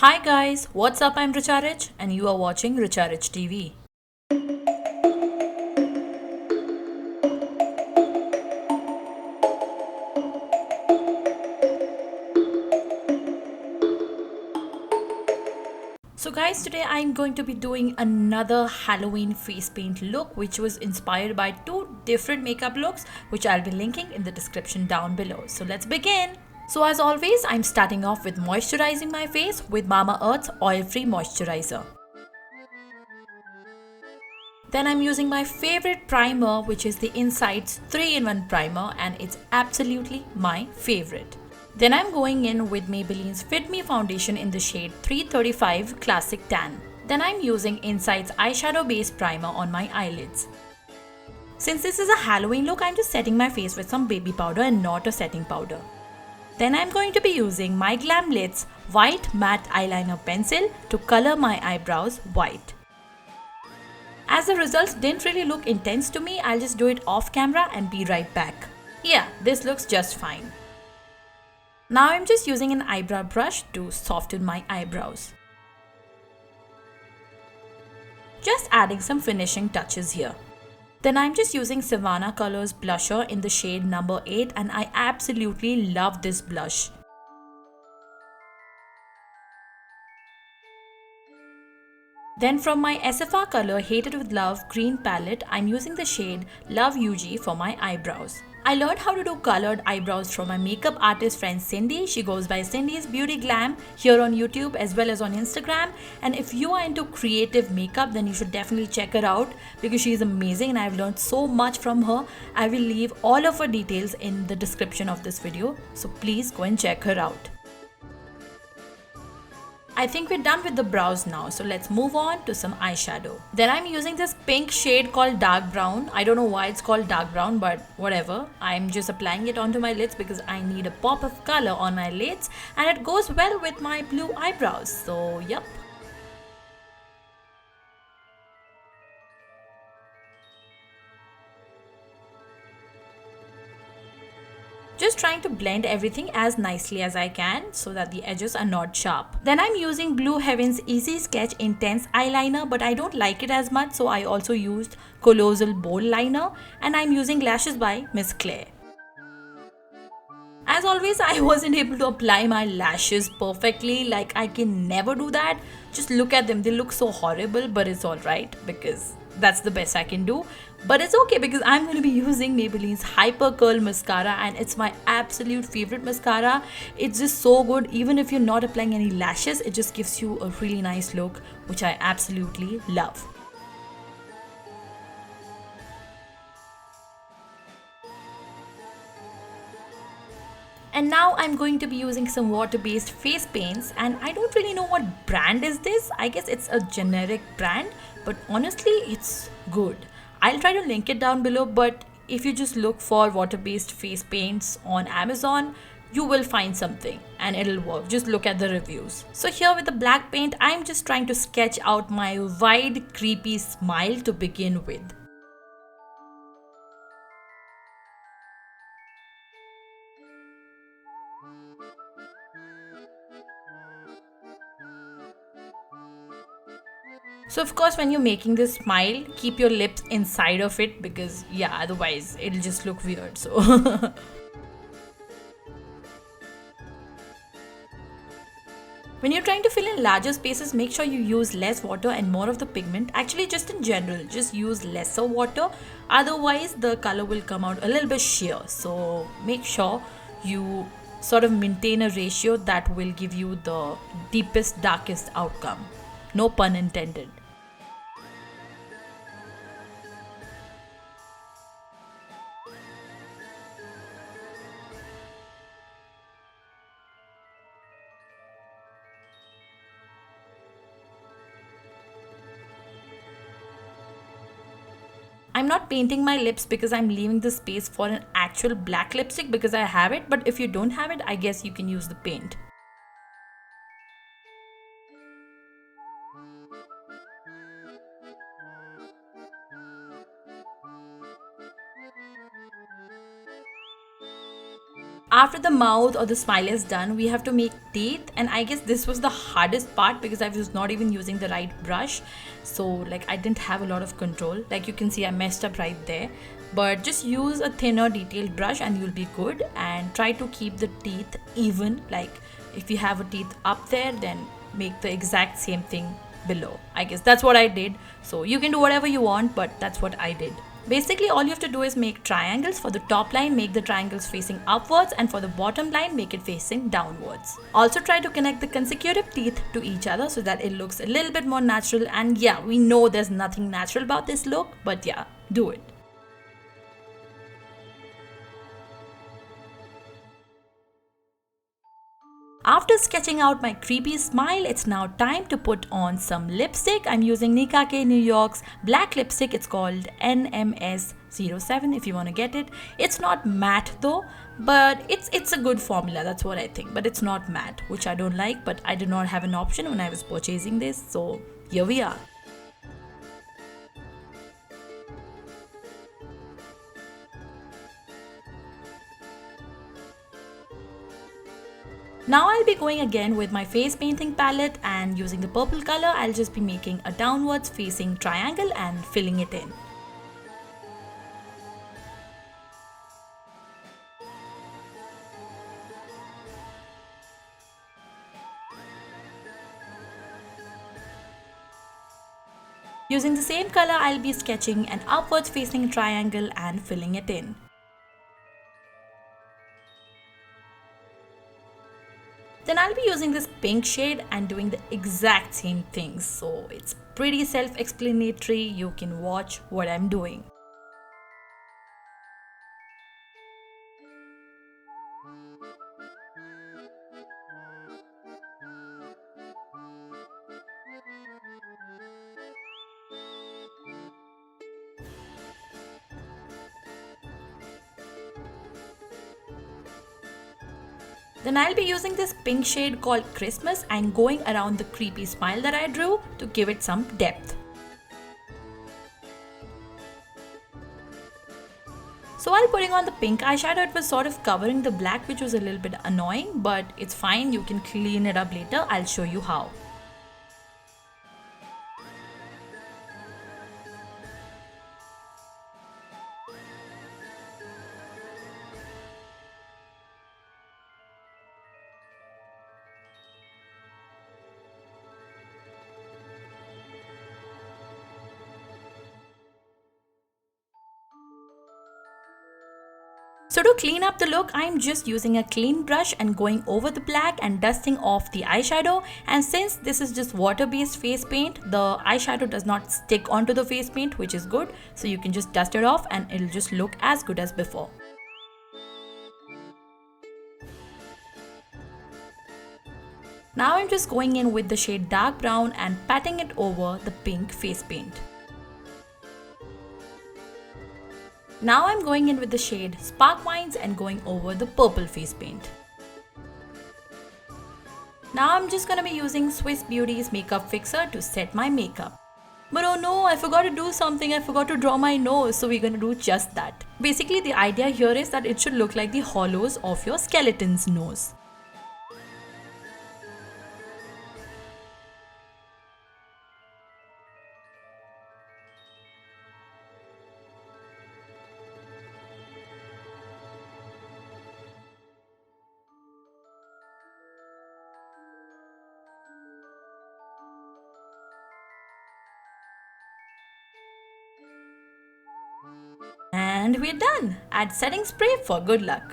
Hi guys, what's up? I'm RichA Rich and you are watching RichA Rich TV. So guys, today I'm going to be doing another Halloween face paint look which was inspired by two different makeup looks which I'll be linking in the description down below. So let's begin. So as always, I'm starting off with moisturizing my face with Mamaearth's oil-free moisturizer. Then I'm using my favorite primer, which is the Insights 3-in-1 primer, and it's absolutely my favorite. Then I'm going in with Maybelline's Fit Me foundation in the shade 335 Classic Tan. Then I'm using Insights eyeshadow base primer on my eyelids. Since this is a Halloween look, I'm just setting my face with some baby powder and not a setting powder. Then I'm going to be using MyGlamm Lid's white matte eyeliner pencil to color my eyebrows white. As the results didn't really look intense to me, I'll just do it off camera and be right back. Yeah, this looks just fine. Now I'm just using an eyebrow brush to soften my eyebrows. Just adding some finishing touches here. Then I'm just using Sivanna Colors blusher in the shade number 8 and I absolutely love this blush. Then from my SFR color Hated with Love green palette, I'm using the shade Love UG for my eyebrows. I learned how to do colored eyebrows from my makeup artist friend Sindi. She goes by Sindi's Beauty Glam here on YouTube as well as on Instagram. And if you are into creative makeup, then you should definitely check her out because she is amazing and I've learned so much from her. I will leave all of her details in the description of this video, so please go and check her out. I think we're done with the brows now, so let's move on to some eyeshadow. Then I'm using this pink shade called dark brown. I don't know why it's called dark brown, but whatever. I'm just applying it onto my lids because I need a pop of color on my lids and it goes well with my blue eyebrows. So yep. Just trying to blend everything as nicely as I can so that the edges are not sharp. Then I'm using Blue Heaven's Easy Sketch Intense Eyeliner, but I don't like it as much, so I also used Colossal Bold Liner, and I'm using lashes by Miss Claire. As always, I wasn't able to apply my lashes perfectly, like I can never do that. Just look at them, they look so horrible, but it's alright because that's the best I can do. But it's okay because I'm going to be using Maybelline's Hyper Curl Mascara and it's my absolute favorite mascara. It's just so good. Even if you're not applying any lashes, it just gives you a really nice look, which I absolutely love. And now I'm going to be using some water-based face paints and I don't really know what brand is this. I guess it's a generic brand, but honestly it's good. I'll try to link it down below, but if you just look for water-based face paints on Amazon, you will find something and it'll work. Just look at the reviews. So here with the black paint, I'm just trying to sketch out my wide creepy smile to begin with. So of course when you're making this smile, keep your lips inside of it because yeah, otherwise it'll just look weird. So when you're trying to fill in larger spaces, make sure you use less water and more of the pigment. Actually, just in general, just use lesser water. Otherwise, the color will come out a little bit sheer. So make sure you sort of maintain a ratio that will give you the deepest, darkest outcome. No pun intended. I'm not painting my lips because I'm leaving the space for an actual black lipstick because I have it, but if you don't have it, I guess you can use the paint. after the mouth or the smile is done, we have to make teeth, and I guess this was the hardest part because I was not even using the right brush. So like I didn't have a lot of control. Like you can see I messed up right there. But just use a thinner detailed brush and you'll be good, and try to keep the teeth even. Like if you have a teeth up there, then make the exact same thing below. I guess that's what I did. So you can do whatever you want, but that's what I did. Basically all you have to do is make triangles. For the top line, make the triangles facing upwards, and for the bottom line, make it facing downwards. Also try to connect the consecutive teeth to each other so that it looks a little bit more natural. And yeah, we know there's nothing natural about this look, but yeah, do it. After sketching out my creepy smile, it's now time to put on some lipstick. I'm using Nika K New York's black lipstick. It's called NMS07 if you want to get it. It's not matte though, but it's a good formula, that's what I think. But it's not matte, which I don't like, but I did not have an option when I was purchasing this, so here we are. Now I'll be going again with my face painting palette, and using the purple color, I'll just be making a downwards facing triangle and filling it in. Using the same color, I'll be sketching an upwards facing triangle and filling it in. Then I'll be using this pink shade and doing the exact same things. So it's pretty self-explanatory. You can watch what I'm doing. Then I'll be using this pink shade called Christmas and going around the creepy smile that I drew to give it some depth. So while putting on the pink eyeshadow, it was sort of covering the black, which was a little bit annoying, but it's fine, you can clean it up later. I'll show you how. So to clean up the look, I'm just using a clean brush and going over the black and dusting off the eyeshadow. And since this is just water-based face paint, the eyeshadow does not stick onto the face paint, which is good. So you can just dust it off and it'll just look as good as before. Now I'm just going in with the shade dark brown and patting it over the pink face paint. Now I'm going in with the shade Spark Wines and going over the purple face paint. Now I'm just gonna be using Swiss Beauty's makeup fixer to set my makeup. But oh no, I forgot to do something. I forgot to draw my nose, so we're gonna do just that. Basically, the idea here is that it should look like the hollows of your skeleton's nose. And we're done. Add setting spray for good luck.